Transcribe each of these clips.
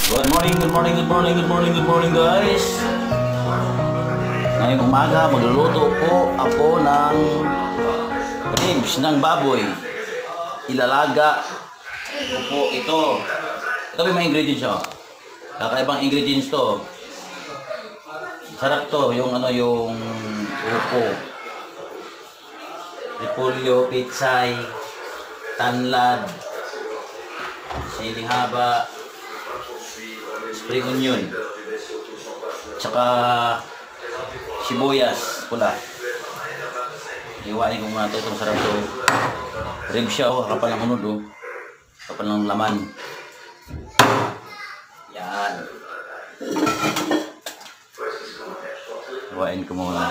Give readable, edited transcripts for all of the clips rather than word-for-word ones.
Good morning, good morning, good morning, good morning, good morning guys. Ngayong umaga magluluto po ako ng ribs ng baboy. Ilalaga ko po ito. Ito may mga ingredients siya. Kakaibang ingredients to. Sarap to, yung upo, repolyo, pitsay, tanlad, siling haba, spring onion, tsaka sibuyas pula. Iwain ko muna ito. Itong sarap to. Rib siya, kapal ng unod, kapal ng laman. Yan. Iwain ko muna.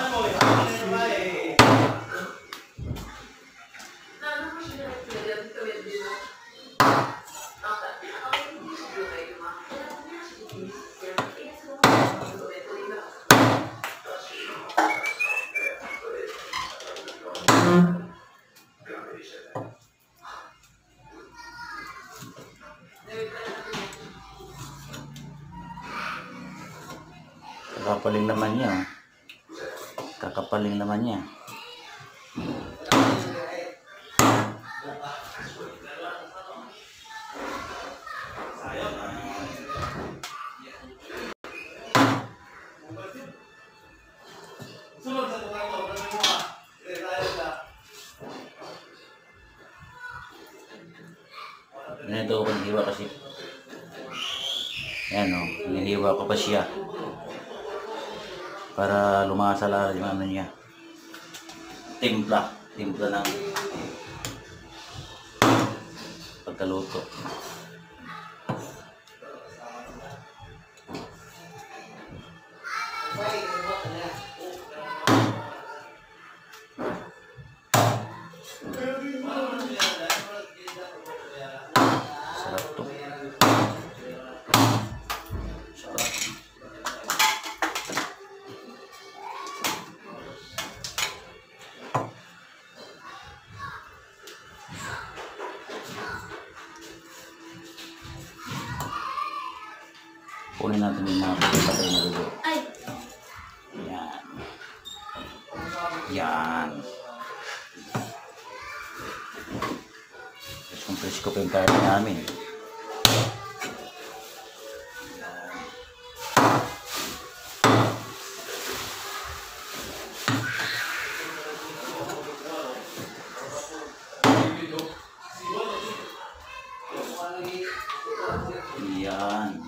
Kakapaling naman niya. Kakapaling naman niya. Ganito ako paghiwa kasi. Ayan o, hinihiwa ko pa siya. Para lumasala yung ano niya. Timpla ng pagkaluto. Sarap to. Kunin natin yung mga patay na dugo. Yan. Yan. Tapos compress ko pa yung kaya namin. Yan.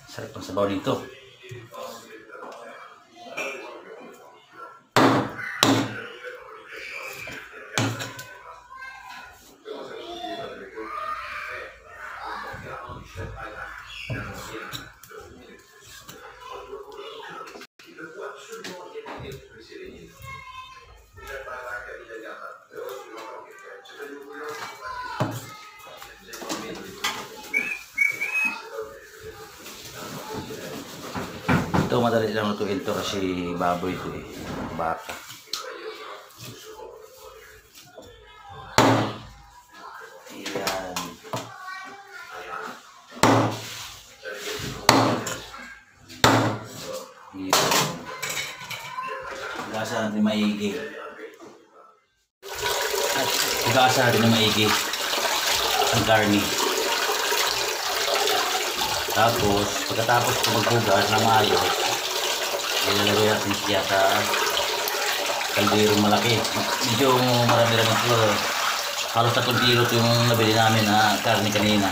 Sarap ang sabaw nito. Ito madali lang lutuin to kasi baboy ito baka. Ayan. Gasa natin maigi. Gasa natin na maigi ang karni. Tapos, pagkatapos ko maghugas na maayos, ilalagay natin siya sa kalderong malaki. Medyo marami-rami ito. Halos 3 kilo yung nabili namin na karne kanina.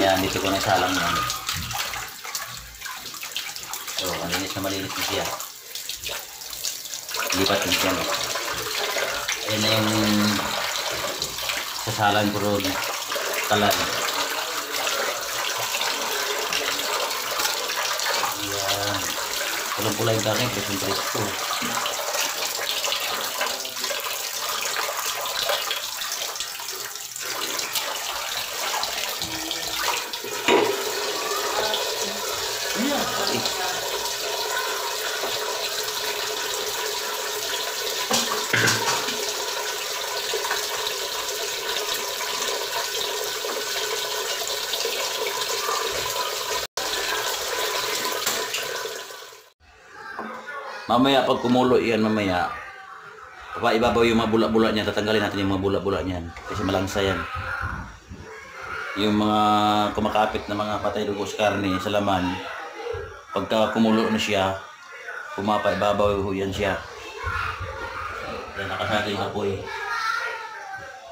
Ayan, dito ko nagsalang yan. So, malinis na siya. Lipat din siya. Ayan na yung sasalan ko ron. Kalan. Ayan. Pulang-pula yung karne, presko. Mamaya pag kumulo yan mamaya, ibabaw yung mga bula-bula niya, tatanggalin natin yung mga bula-bula niyan kasi malangsa yan. Yung mga kumakapit na mga patay dugo sa karne sa laman, pagka kumulo na siya, ibabaw yan siya. Yan, nakasagay yung apoy.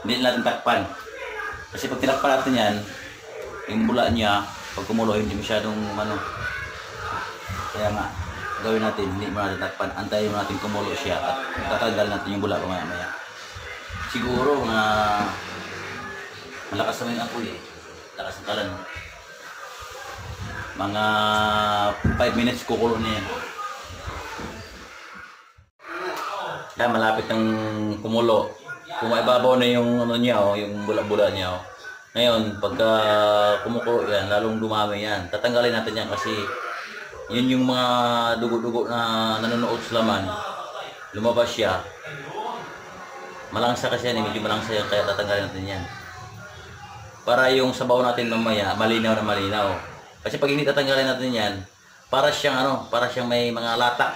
Hindi natin takpan. Kasi pag tinakpan natin yan, yung bula niya, pag kumulo hindi masyadong kaya nga, gawin natin, hindi mo natin takpan, antayin mo natin kumulo siya at tatanggal natin yung bula maya-maya. Siguro malakas naman yung apoy lakas ng kalan. Mga 5 minutes kukulo na yan. Yan, malapit ng kumulo. Kung maibabaw na yung niya, yung bula-bula niya. Ngayon, pagka kumukulo yan, lalong dumami yan. Tatanggalin natin yan kasi yun yung mga dugo-dugo na nanonood sa laman, lumabas siya. Malangsa kasi yan, medyo malangsa yan, kaya tatanggalin natin yan. Para yung sabaw natin mamaya, malinaw na malinaw. Kasi pag hindi tatanggalin natin yan, para siyang may mga lata.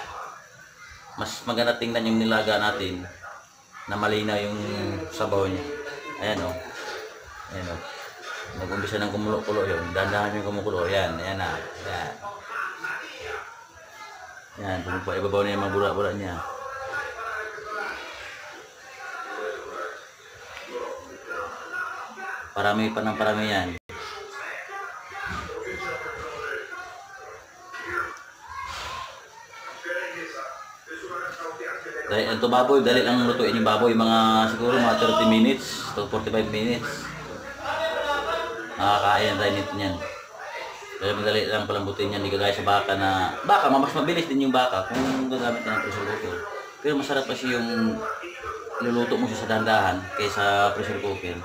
Mas maganda tingnan yung nilaga natin na malinaw yung sabaw niya. Ayan o. Ayan o. Nag-umpisa ng kumulo-kulo yun. Dahan-dahan yung kumukulo. Ayan, ayan na. Ayan. Yan, ibabaw na yung mga bula-bula niya. Parami pa ng parami yan. Dahil ito baboy, dali lang lutuin yung baboy. Siguro mga 30 minutes to 45 minutes. Nakakain tayo nito niyan. Dahil madali lang palambutin yan, hindi kagaya sa baka na... Baka, mas mabilis din yung baka kung gagamit ka ng pressure cooker. Pero masarap kasi yung luluto mo siya sa dahan-dahan kaysa pressure cooker.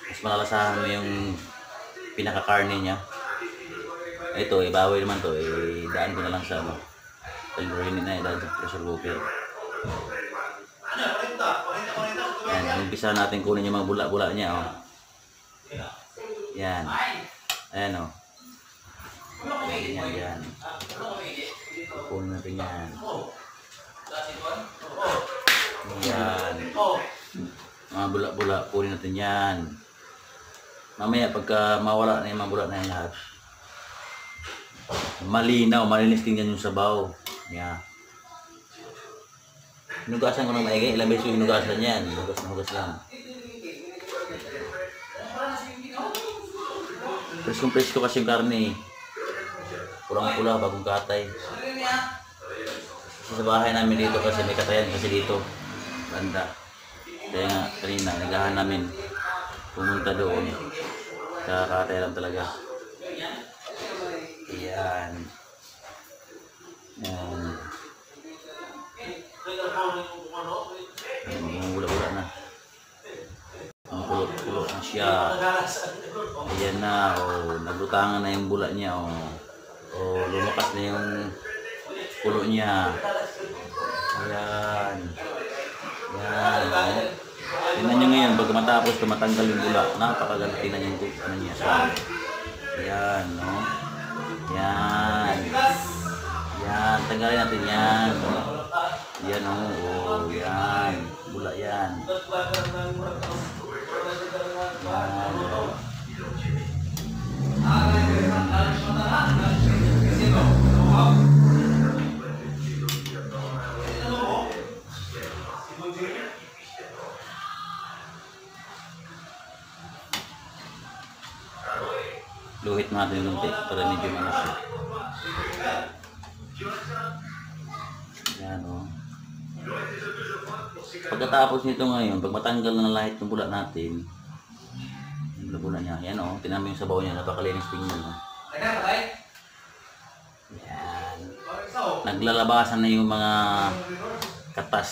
Mas malalasahan mo yung pinaka-karne niya. Ito, ibaboy naman to, daan ko na lang sa talburin na daan sa pressure cooker. Yan, umpisa natin kunin yung mga bula-bula niya. Yan. Ayan o. Yan. Kunin natin yan. Yan. Mga bula-bula, kunin natin yan. Mamaya pagka mawala na yung mga bula na yan lahat, malinaw, malinis tingnan yung sabaw. Yan. Hinugasan ko ng maigay. Ilang beses yung hinugasan yan. Hugas na hugas lang. Presko kasi yung karne. Pulang-pula, bagong katay. Kasi sa bahay namin dito kasi may katayan kasi dito. Banda. Kaya nga kanina, nagahan namin pumunta doon. Kakatay lang talaga. Ayan. Ayan. Bula-bula na. Ang kulot-kulot na siya. Ayan na, naglutangan na yung bula niya, lumakas na yung kulo niya. Ayan. Ayan. Tingnan nyo ngayon, pag matapos tumatanggal yung bula, napakaganda tingnan yung ano niya. Ayan, no? Ayan. Ayan, tanggalin natin yan. Ayan, yan. Bula yan. natin yung konti para medyo ano siya. Yan o. Pagkatapos nito ngayon, pag matanggal na lahat ng bula natin, yung bula niya, yan o, tinami yung sabaw niya, napakalinis tingnan o. Yan. Naglalabasan na yung mga katas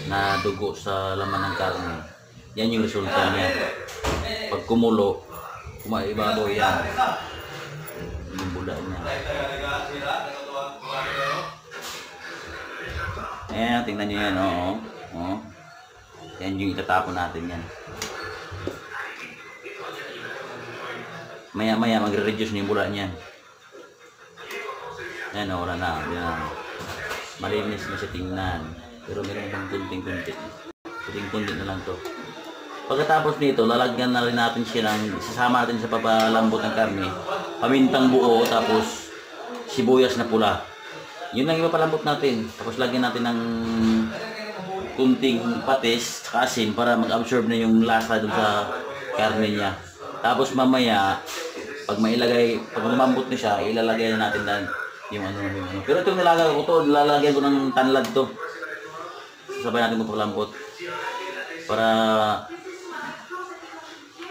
na dugo sa laman ng karne. Yan yung resulta niya. Pag kumulo, kumaibabaw yan. Yung bula niya. Ayan, tingnan nyo yan, oo. Oh. Yan yung itatapon natin yan. Maya-maya magre-reduce na yung bula niyan. Ayan, wala na. Yan. Malinis na siya tingnan. Pero meron pang kunting-kunti. Kunting-kunti na lang to. Pagkatapos nito, lalagyan na rin natin siya ng, sasama natin sa papalambot ng karne. Pamintang buo, tapos sibuyas na pula. Yun lang ipapalambot natin. Tapos lagyan natin ng kunting patis, asin para mag-absorb na yung lasa dun sa karne niya. Tapos mamaya, pag lumambot na siya, ilalagay na natin na yung ano. Pero itong nilagay ko to, lalagyan ko ng tanlad to. Sabay natin magpapalambot. Para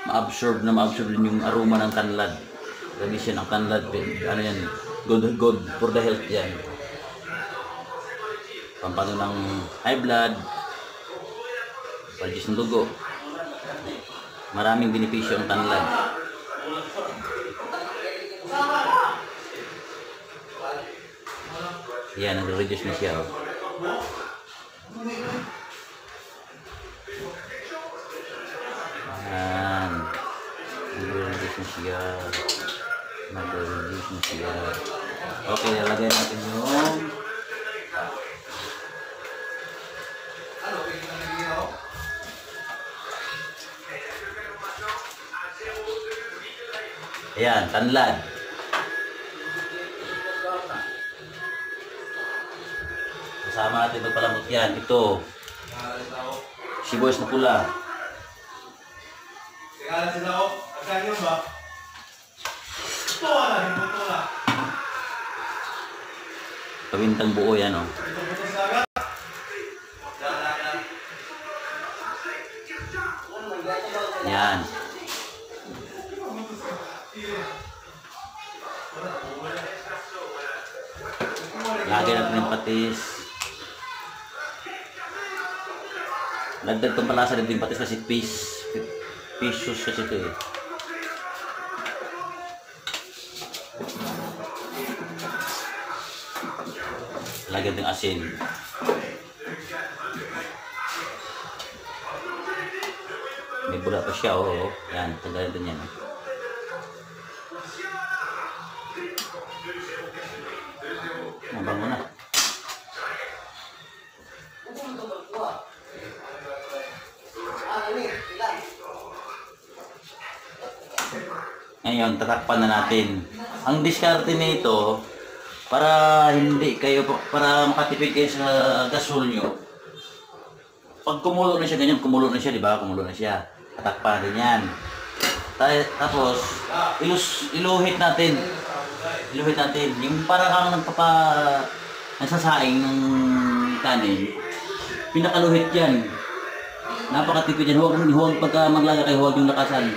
ma-absorb din yung aroma ng tanlad. Lagi siya ng tanlad. Ano yan, good for the health yan. Pampano ng high blood, pagis ng dugo. Maraming benepisyo ang tanlad. Yan, nag-reduce na siya. Oh. Yan. Nag-reduce na siya. Nag-reduce na siya. Okay, lalagay natin yung ayan, tanlad. Kasama natin magpalamot yan. Ito, sibuyas na pula. Pamintang buo yan, oh. Yan. Lagyan natin ng patis. Lagdag itong palasa din yung patis kasi pisos kasi ito eh. Lagyan ng asin. May bula pa siya, oo. Yan, tanggalin din yan. Mabango na. Ngayon, tatakpan na natin. Ang diskarte nito, para makatipid kayo sa gasol nyo. Pag kumulo na siya, ganyan, kumulo na siya, di ba? Kumulo na siya. Tatakpan din yan. Tapos, iluhit natin. Iluhit natin. Yung parang nagsasaing ng kanin, pinakaluhit yan. Napakatipid yan. Huwag pagka maglaga kayo, huwag yung lakasan.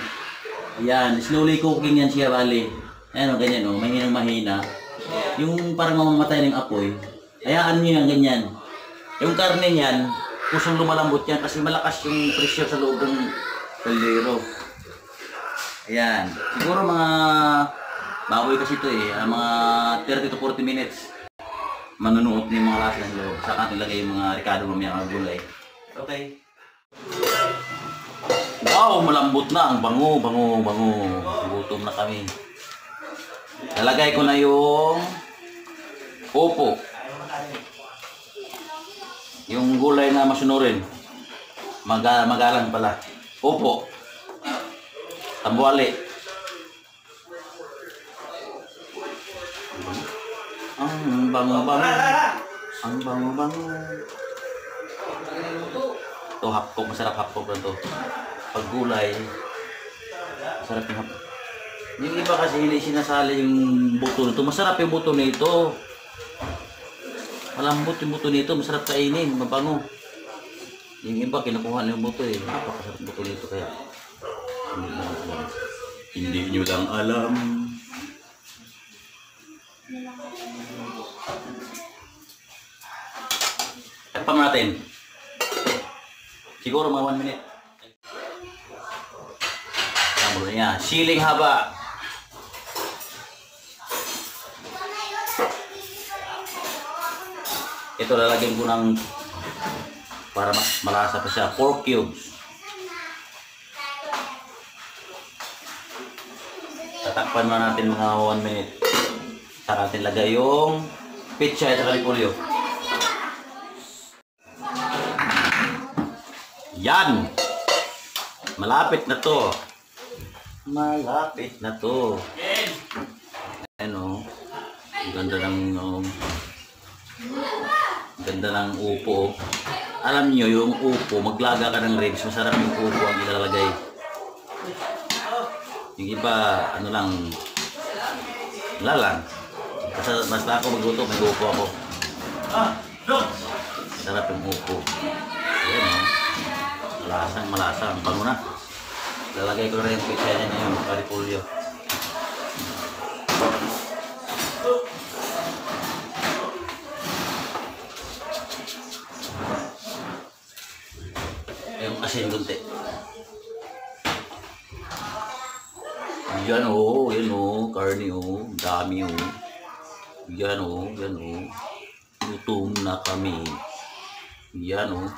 Ayan, slowly cooking yan siya, bali. Ayan o, ganyan o, mahinang-mahina. Yung parang mamamatay ng apoy, hayaan nyo yan, ganyan. Yung karne niyan, kusang lumalambot yan kasi malakas yung pressure sa loob ng kaldero. Ayan, siguro mga baboy kasi ito eh, mga 30 to 40 minutes. Manunuot na yung mga lasa ng loob. Saka natin lagay yung mga ricado mamaya, mga gulay. Okay. Wow, malambot na. Ang bango. Gutom na kami. Nalagay ko na yung upo. Yung gulay na masunurin. Magalang pala. Upo. Tambuali. Ang bango-bango. Ang bango-bango. Ito, hapkok. Masarap hapkok na ito. Pag gulay, masarap yung hapkok. Yung iba kasi hindi sinasali yung buto nito. Masarap yung buto nito. Malambot yung buto nito. Masarap kainin. Mabango. Yung iba kinukuha na yung buto eh. Napakasarap buto nito kaya. Hindi nyo lang alam. Tapang natin. Siguro mga 1 minute. Tama niya. Siling haba. Ito lalagyan ko ng para mas malasa pa siya. 4 cubes. Tatakpan na natin mga 1 minute. Saka natin lagay yung pechay at repolyo. Yan! Malapit na to. Malapit na to. Ano? Ang ganda ng ganda ng upo. Alam niyo yung upo, maglaga ka ng ribs, masarap yung upo ang ilalagay. Yung iba, ano lang, wala lang. Basta ako magluto, may upo ako. Masarap yung upo. Ayan o. Malasang, bango na. Lalagay ko na yung pizza niya ngayon, karipolyo. Yung asin kunti. Yan o, karne o, dami o. Yan o. Gutom na kami. Yan o.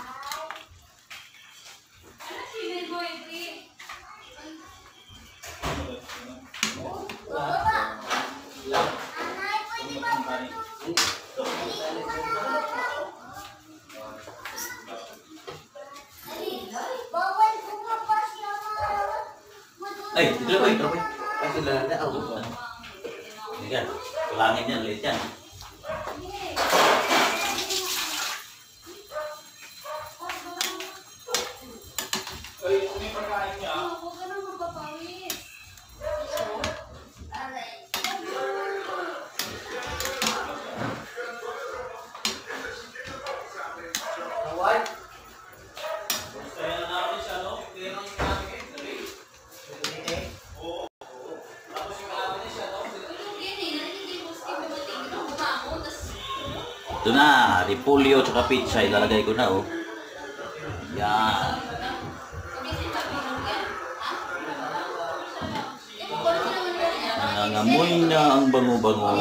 Ay, ito ba ito? Kasi lalala ako. Yan, kulangin yan, liit yan. Ito na, repolyo at pizza, ilalagay ko na oh. Yan. Nangangamoy na ang bango-bango.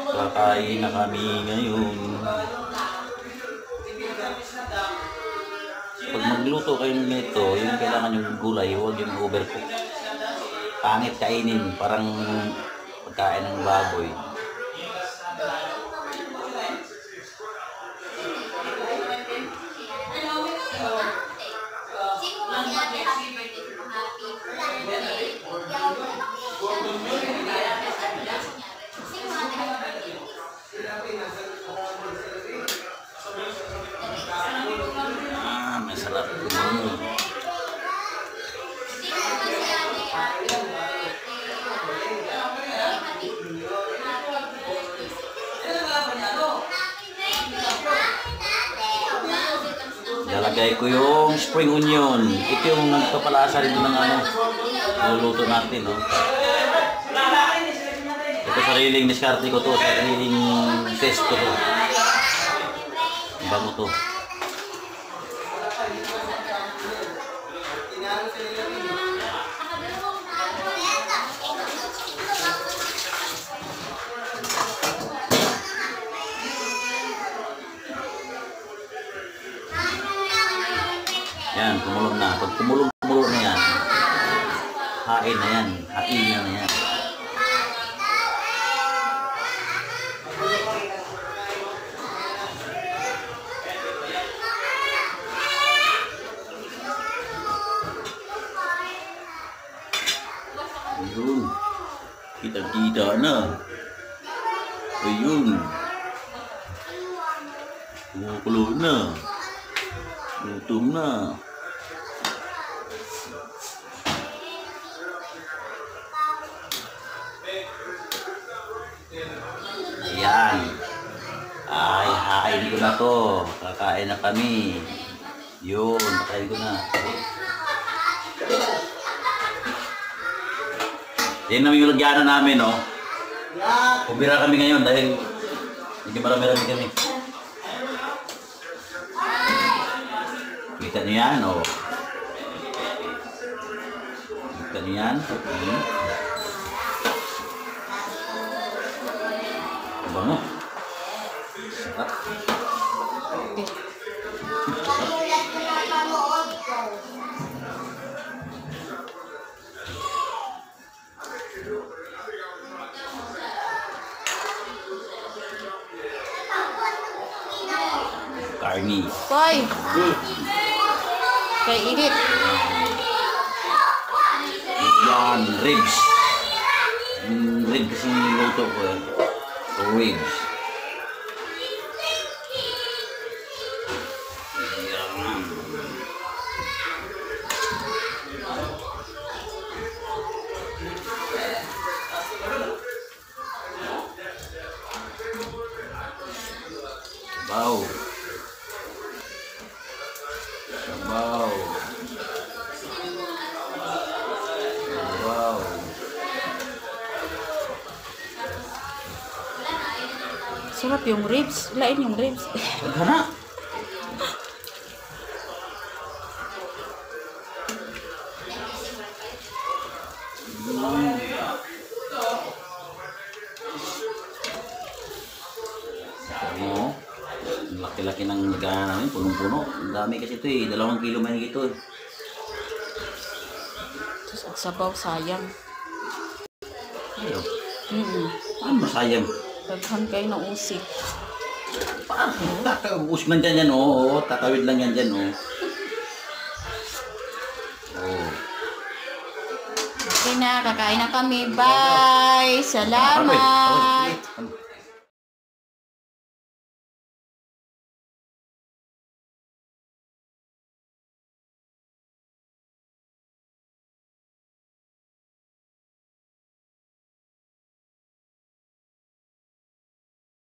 Kakain na kami ngayon. Pag magluto kayo nito, yung kailangan yung gulay, huwag yung overcook. Pangit kainin, parang pagkain ng baboy. Masarap ito. Lalagay ko yung spring onion. Ito yung nagpapalasa rin ng luluto natin, no? Ito sariling diskarte ko to, sariling test ko to. Bango to. Yan, kumulong na. Pag kumulong na yan, hain na yan. Hain na yan. Ayun. Kita-kita na. Ayun. Kumukulo na. Gutom na. Ayan. Ay, hain ko na to. Kakain na kami. Yun, kakain ko na. Yan namin yung lagyanan namin, no? Pumira kami ngayon dahil hindi marami-rami kami. Kita niyo yan, o? Kita niyo yan? Bango. Sarap. Karni. Koy! Kay Igit. Yan, ribs. Yung ribs yung niluto ko eh. So, ribs. Yan. Wow. Wow. Wow. Sarap yung ribs. Lain yung ribs. Gana. Ano? Ang laki-laki ng nagana namin, punong-puno. Ang dami kasi ito eh, 2 kilo mahigit ito eh. Tapos ang sabaw, sayang. Ayun. Mm Masayang. Daghan kayo ng usik. Usik man dyan yan, oh. Tatawid lang yan dyan, oh. Oh. Okay na, kakain na kami. Bye! Salamat!